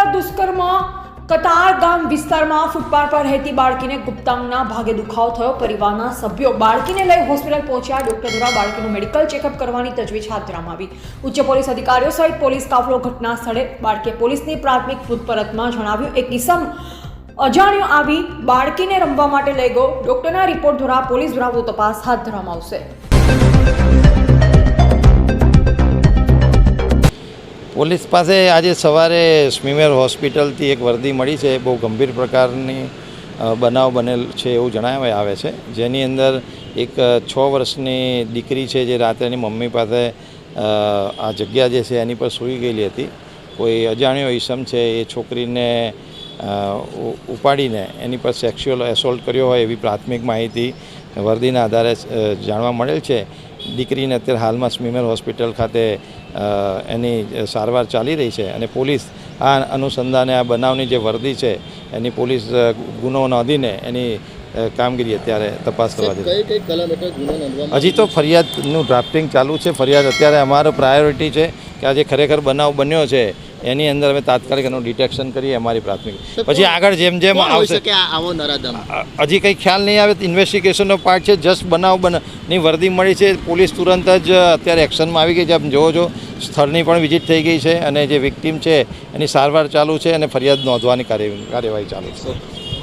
પર દુષ્કર્મ કતાર ગામ વિસ્તારમાં ફૂટપાથ પર રહેતી બાળકીને ગુપ્તાંગના ભાગે દુખાવો થયો. પરિવારના સભ્યો બાળકીને લઈ હોસ્પિટલ પહોંચ્યા. ડોક્ટર દ્વારા બાળકીનું મેડિકલ ચેકઅપ કરવાની તજવીજ હાથ ધરવામાં આવી. ઉચ્ચ પોલીસ અધિકારીઓ સહિત પોલીસ કાફલો ઘટના સ્થળે. બાળકીએ પોલીસની પ્રાથમિક પૂછપરછમાં જણાવ્યું એક ઇસમ અજાણ્યો આવી બાળકીને રમવા માટે લઈ ગયો. ડોક્ટરના રિપોર્ટ દ્વારા પોલીસ દ્વારા વધુ તપાસ હાથ ધરવામાં આવશે. પોલીસ પાસે આજે સવારે સ્મીમેર હોસ્પિટલથી એક વર્દી મળી છે. બહુ ગંભીર પ્રકારની બનાવ બનેલ છે એવું જણાવવામાં આવે છે, જેની અંદર એક 6 વર્ષની દીકરી છે જે રાત્રે એની મમ્મી પાસે આ જગ્યા જે છે એની પર સૂઈ ગયેલી હતી. કોઈ અજાણ્યો ઈસમ છે એ છોકરીને ઉપાડીને એની પર સેક્સ્યુઅલ એસોલ્ટ કર્યો હોય એવી પ્રાથમિક માહિતી વર્દીના આધારે જાણવા મળેલ છે. દીકરીને અત્યારે હાલમાં સ્મીમેર હોસ્પિટલ ખાતે એની સારવાર ચાલી રહી છે અને પોલીસ આ અનુસંધાને આ બનાવની જે વર્દી છે એની પોલીસ ગુનો નોંધીને એની કામગીરી અત્યારે તપાસ કરવા જઈ. હજી તો ફરિયાદનું ડ્રાફ્ટિંગ ચાલુ છે. ફરિયાદ અત્યારે અમારો પ્રાયોરિટી છે કે આ જે ખરેખર બનાવ બન્યો છે એની અંદર અમે તાત્કાલિક એનું ડિટેક્શન કરીએ અમારી પ્રાથમિક. પછી આગળ જેમ જેમ આવશે હજી કંઈ ખ્યાલ નહીં આવે. ઇન્વેસ્ટિગેશનનો પાર્ટ છે. જસ્ટ બનાવની વર્દી મળી છે. પોલીસ તુરંત જ અત્યારે એક્શનમાં આવી ગઈ છે. આપ જોવો છો સ્થળની પણ વિઝિટ થઈ ગઈ છે અને જે વિક્ટીમ છે એની સારવાર ચાલુ છે અને ફરિયાદ નોંધવાની કાર્યવાહી ચાલુ છે.